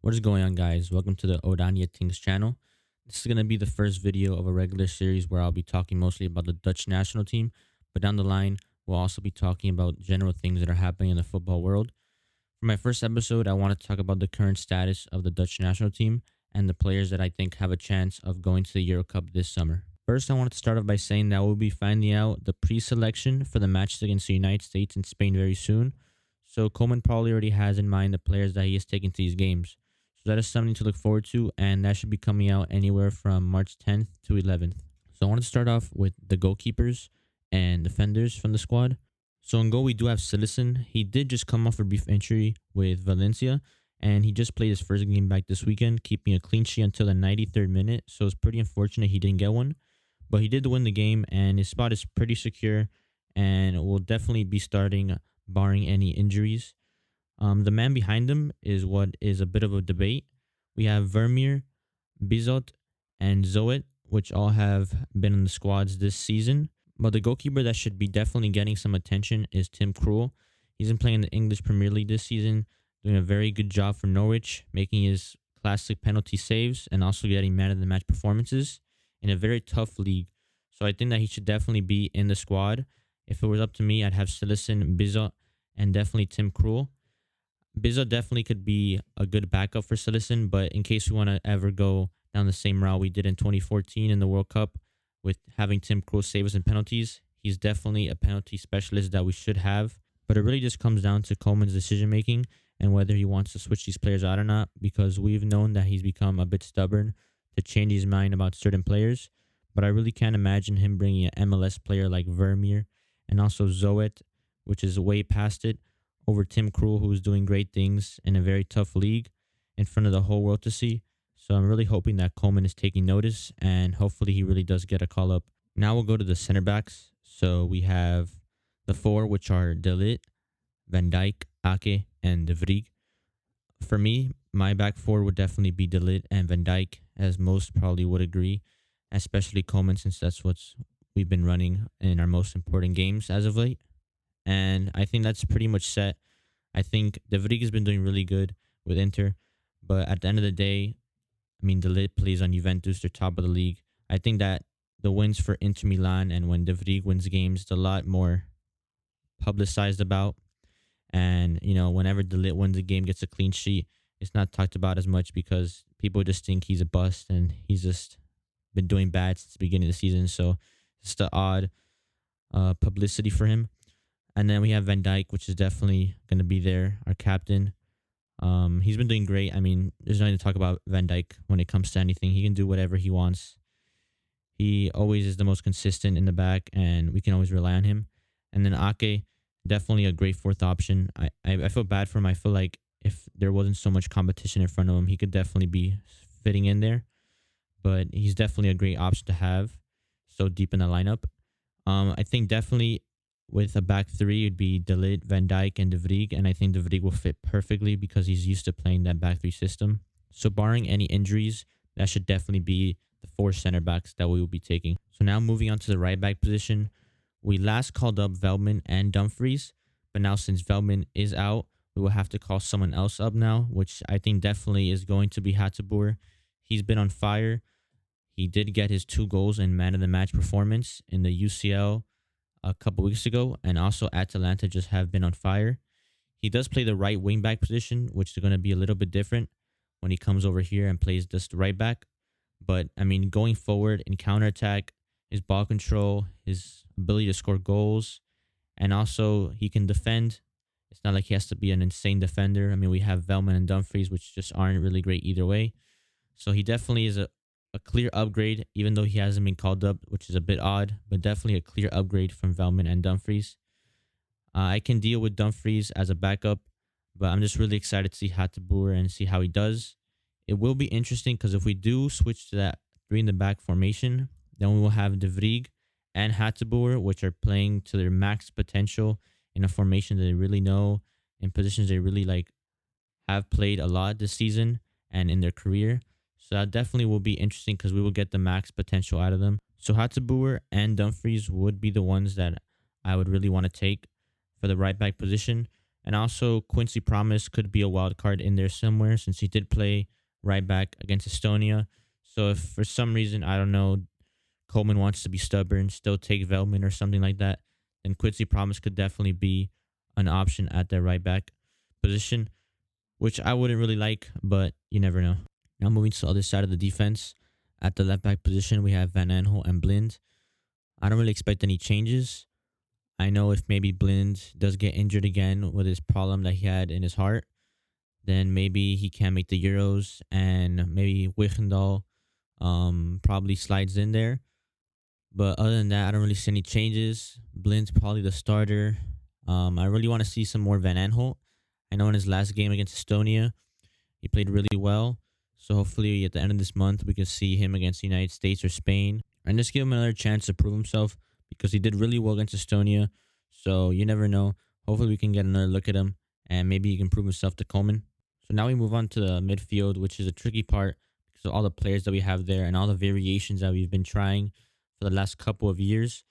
What is going on, guys? Welcome to the OranjeTings channel. This is going to be the first video of a regular series where I'll be talking mostly about the Dutch national team, but down the line, we'll also be talking about general things that are happening in the football world. For my first episode, I want to talk about the current status of the Dutch national team and the players that I think have a chance of going to the Euro Cup this summer. First, I want to start off by saying that we'll be finding out the pre-selection for the matches against the United States and Spain very soon. So Coleman probably already has in mind the players that he is taking to these games. So that is something to look forward to, and that should be coming out anywhere from March 10th to 11th. So I want to start off with the goalkeepers and defenders from the squad. So in goal, we do have Citizen. He did just come off a brief injury with Valencia, and he just played his first game back this weekend, keeping a clean sheet until the 93rd minute. So it's pretty unfortunate he didn't get one, but he did win the game, and his spot is pretty secure, and will definitely be starting barring any injuries. The man behind him is what is a bit of a debate. We have Vermeer, Bizot, and Zoet, which all have been in the squads this season. But the goalkeeper that should be definitely getting some attention is Tim Krul. He's been playing in the English Premier League this season, doing a very good job for Norwich, making his classic penalty saves and also getting man of the match performances in a very tough league. So I think that he should definitely be in the squad. If it was up to me, I'd have Silicen, Bizot, and definitely Tim Krul. Bizot definitely could be a good backup for Silicen, but in case we want to ever go down the same route we did in 2014 in the World Cup with having Tim Krul save us in penalties, he's definitely a penalty specialist that we should have. But it really just comes down to Coleman's decision making and whether he wants to switch these players out or not, because we've known that he's become a bit stubborn to change his mind about certain players. But I really can't imagine him bringing an MLS player like Vermeer and also Zoet, which is way past it, over Tim Krul, who's doing great things in a very tough league in front of the whole world to see. So I'm really hoping that Coleman is taking notice, and hopefully he really does get a call up. Now we'll go to the center backs. So we have the four, which are De Ligt, Van Dijk, Ake, and De Vrij. For me, my back four would definitely be De Ligt and Van Dijk, as most probably would agree, especially Coleman, since that's what's we've been running in our most important games as of late. And I think that's pretty much set. I think De Vrij has been doing really good with Inter, but at the end of the day, I mean, De Ligt plays on Juventus, they're top of the league. I think that the wins for Inter Milan and when De Vrij wins games, it's a lot more publicized about. And, you know, whenever De Ligt wins a game, gets a clean sheet, it's not talked about as much because people just think he's a bust and he's just been doing bad since the beginning of the season. So it's the odd publicity for him. And then we have Van Dijk, which is definitely going to be there, our captain. He's been doing great. I mean, there's nothing to talk about Van Dijk when it comes to anything. He can do whatever he wants. He always is the most consistent in the back, and we can always rely on him. And then Ake, definitely a great fourth option. I feel bad for him. I feel like if there wasn't so much competition in front of him, he could definitely be fitting in there. But he's definitely a great option to have so deep in the lineup. I think definitely with a back three, it'd be De Ligt, Van Dijk, and De Vrij. And I think De Vrij will fit perfectly because he's used to playing that back three system. So barring any injuries, that should definitely be the four center backs that we will be taking. So now moving on to the right back position. We last called up Veltman and Dumfries, but now since Veltman is out, we will have to call someone else up now, which I think definitely is going to be Hateboer. He's been on fire. He did get his 2 goals in man of the match performance in the UCL a couple weeks ago, and also Atalanta just have been on fire. He does play the right wing back position, which is going to be a little bit different when he comes over here and plays just right back. But I mean, going forward in counterattack, his ball control, his ability to score goals, and also he can defend. It's not like he has to be an insane defender. I mean, we have Veltman and Dumfries, which just aren't really great either way. So he definitely is a clear upgrade, even though he hasn't been called up, which is a bit odd, but definitely a clear upgrade from Veltman and Dumfries. I can deal with Dumfries as a backup, but I'm just really excited to see Hateboer and see how he does. It will be interesting because if we do switch to that 3 in the back formation, then we will have De Vrij and Hateboer, which are playing to their max potential in a formation that they really know, in positions they really like have played a lot this season and in their career. So that definitely will be interesting because we will get the max potential out of them. So Hateboer and Dumfries would be the ones that I would really want to take for the right back position. And also, Quincy Promise could be a wild card in there somewhere since he did play right back against Estonia. So if for some reason, I don't know, Coleman wants to be stubborn, still take Veltman or something like that, then Quincy Promise could definitely be an option at the right back position, which I wouldn't really like, but you never know. Now moving to the other side of the defense. At the left back position, we have Van Aanholt and Blind. I don't really expect any changes. I know if maybe Blind does get injured again with his problem that he had in his heart, then maybe he can't make the Euros and maybe Wijndal probably slides in there. But other than that, I don't really see any changes. Blind's probably the starter. I really want to see some more Van Aanholt. I know in his last game against Estonia, he played really well. So hopefully at the end of this month, we can see him against the United States or Spain and just give him another chance to prove himself because he did really well against Estonia. So you never know. Hopefully we can get another look at him and maybe he can prove himself to Coleman. So now we move on to the midfield, which is a tricky part because of all the players that we have there and all the variations that we've been trying for the last couple of years.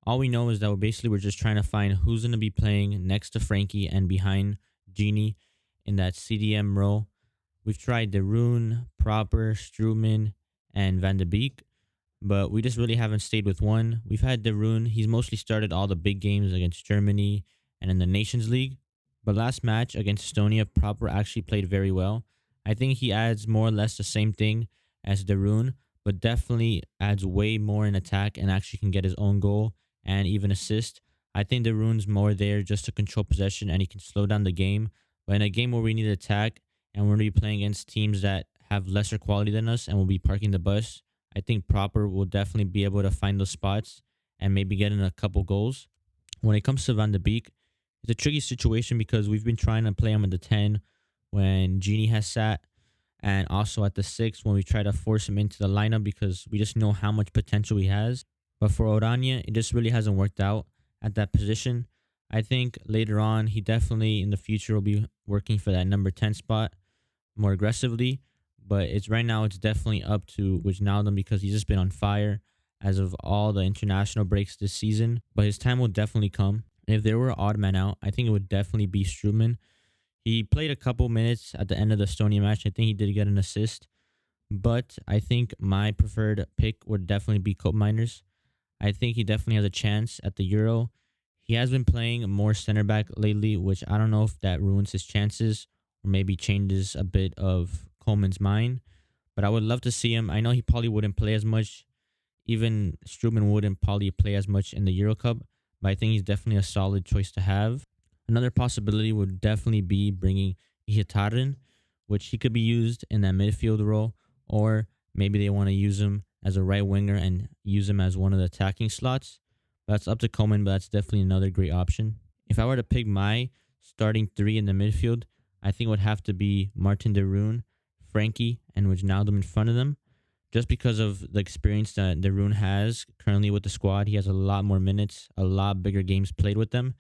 All we know is that we're just trying to find who's going to be playing next to Frankie and behind Genie in that CDM role. We've tried De Roon, Proper, Struman, and Van de Beek, but we just really haven't stayed with one. We've had De Roon. He's mostly started all the big games against Germany and in the Nations League. But last match against Estonia, Proper actually played very well. I think he adds more or less the same thing as De Roon, but definitely adds way more in attack and actually can get his own goal and even assist. I think De Roon's more there just to control possession and he can slow down the game. But in a game where we need attack and we're going to be playing against teams that have lesser quality than us and we'll be parking the bus, I think Proper will definitely be able to find those spots and maybe get in a couple goals. When it comes to Van de Beek, it's a tricky situation because we've been trying to play him at the 10 when Genie has sat and also at the 6 when we try to force him into the lineup because we just know how much potential he has. But for Oranje, it just really hasn't worked out at that position. I think later on, he definitely in the future will be working for that number 10 spot more aggressively. But it's right now, it's definitely up to Wijnaldum because he's just been on fire as of all the international breaks this season. But his time will definitely come. If there were an odd man out, I think it would definitely be Struman. He played a couple minutes at the end of the Estonia match. I think he did get an assist. But I think my preferred pick would definitely be Cope Miners. I think he definitely has a chance at the Euro. He has been playing more center back lately, which I don't know if that ruins his chances or maybe changes a bit of Coleman's mind. But I would love to see him. I know he probably wouldn't play as much. Even Struman wouldn't probably play as much in the Euro Cup. But I think he's definitely a solid choice to have. Another possibility would definitely be bringing Ihataren, which he could be used in that midfield role. Or maybe they want to use him as a right winger and use him as one of the attacking slots. That's up to Coleman, but that's definitely another great option. If I were to pick my starting three in the midfield, I think it would have to be Martin de Roon, Frankie, and Wijnaldum in front of them. Just because of the experience that de Roon has currently with the squad, he has a lot more minutes, a lot bigger games played with them.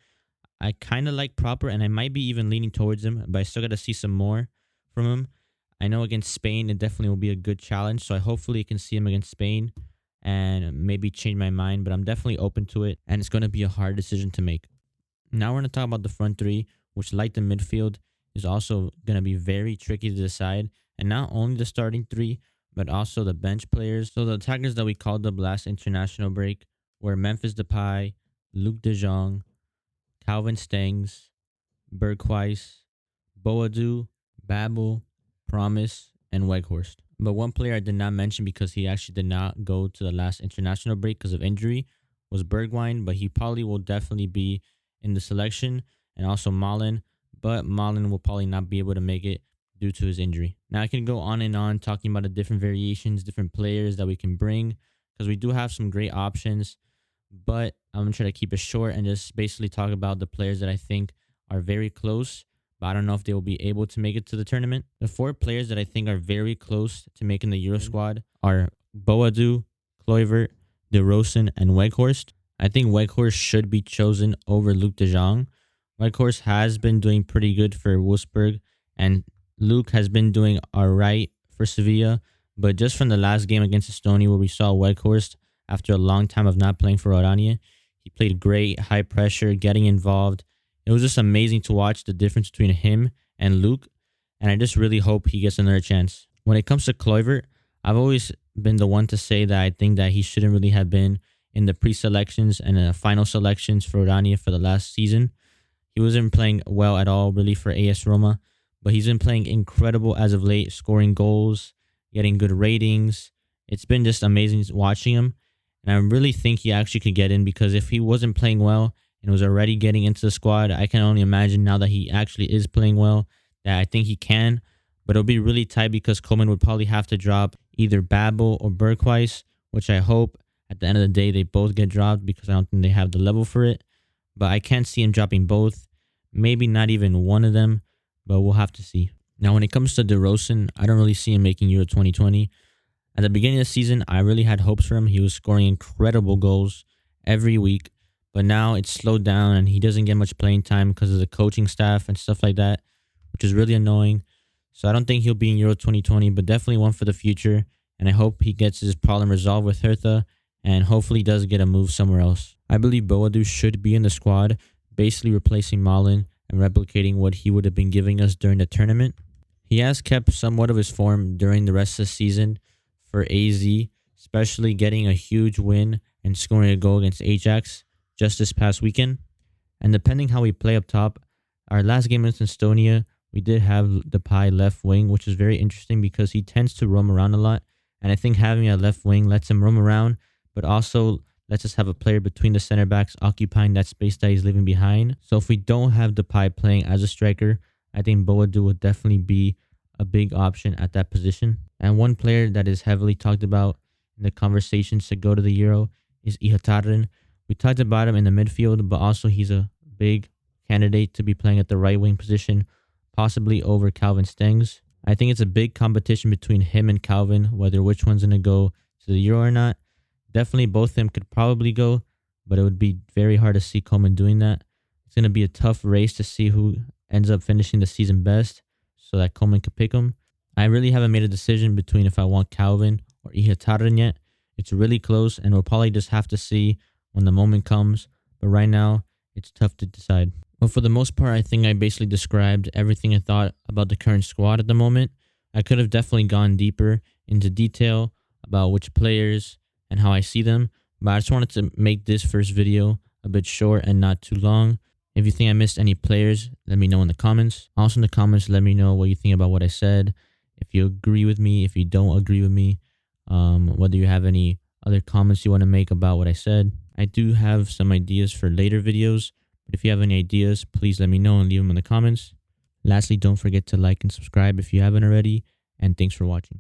I kind of like Proper, and I might be even leaning towards him, but I still got to see some more from him. I know against Spain, it definitely will be a good challenge, so I hopefully can see him against Spain and maybe change my mind, but I'm definitely open to it, and it's going to be a hard decision to make. Now we're going to talk about the front three, which, like the midfield, is also going to be very tricky to decide, and not only the starting three, but also the bench players. So the attackers that we called up last international break were Memphis Depay, Luc De Jong, Calvin Stengs, Berghuis, Boadu, Babel, Promise, and Weghorst. But one player I did not mention because he actually did not go to the last international break because of injury was Bergwijn, but he probably will definitely be in the selection, and also Malen, but Malen will probably not be able to make it due to his injury. Now I can go on and on talking about the different variations, different players that we can bring because we do have some great options, but I'm going to try to keep it short and just basically talk about the players that I think are very close, but I don't know if they will be able to make it to the tournament. The four players that I think are very close to making the Euro squad are Boadu, Kluivert, De Rosen, and Weghorst. I think Weghorst should be chosen over Luc De Jong. Weghorst has been doing pretty good for Wolfsburg, and Luke has been doing all right for Sevilla. But just from the last game against Estonia, where we saw Weghorst after a long time of not playing for Oranje, he played great, high pressure, getting involved. It was just amazing to watch the difference between him and Luke, and I just really hope he gets another chance. When it comes to Kluivert, I've always been the one to say that I think that he shouldn't really have been in the pre-selections and final selections for Oranje for the last season. He wasn't playing well at all, really, for AS Roma, but he's been playing incredible as of late, scoring goals, getting good ratings. It's been just amazing watching him, and I really think he actually could get in because if he wasn't playing well and was already getting into the squad, I can only imagine now that he actually is playing well that I think he can. But it'll be really tight because Coleman would probably have to drop either Babel or Berghuis, which I hope at the end of the day they both get dropped because I don't think they have the level for it. But I can't see him dropping both. Maybe not even one of them, but we'll have to see. Now, when it comes to DeRozan, I don't really see him making Euro 2020. At the beginning of the season, I really had hopes for him. He was scoring incredible goals every week, but now it's slowed down and he doesn't get much playing time because of the coaching staff and stuff like that, which is really annoying. So I don't think he'll be in Euro 2020, but definitely one for the future. And I hope he gets his problem resolved with Hertha and hopefully does get a move somewhere else. I believe Boadu should be in the squad, basically replacing Malin and replicating what he would have been giving us during the tournament. He has kept somewhat of his form during the rest of the season for AZ, especially getting a huge win and scoring a goal against Ajax just this past weekend. And depending how we play up top, our last game against Estonia, we did have Depay left wing, which is very interesting because he tends to roam around a lot. And I think having a left wing lets him roam around, but also lets us have a player between the center backs occupying that space that he's leaving behind. So if we don't have Depay playing as a striker, I think Boadu would definitely be a big option at that position. And one player that is heavily talked about in the conversations to go to the Euro is Ihataren. We talked about him in the midfield, but also he's a big candidate to be playing at the right wing position, possibly over Calvin Stengs. I think it's a big competition between him and Calvin, whether which one's going to go to the Euro or not. Definitely both of them could probably go, but it would be very hard to see Coleman doing that. It's going to be a tough race to see who ends up finishing the season best so that Coleman could pick him. I really haven't made a decision between if I want Calvin or Ihataren yet. It's really close, and we'll probably just have to see when the moment comes. But right now, it's tough to decide. But for the most part, I think I basically described everything I thought about the current squad at the moment. I could have definitely gone deeper into detail about which players and how I see them, but I just wanted to make this first video a bit short and not too long. If you think I missed any players, let me know in the comments. Also in the comments, let me know what you think about what I said. If you agree with me, if you don't agree with me, whether you have any other comments you want to make about what I said. I do have some ideas for later videos, but if you have any ideas, please let me know and leave them in the comments. Lastly, don't forget to like and subscribe if you haven't already, and thanks for watching.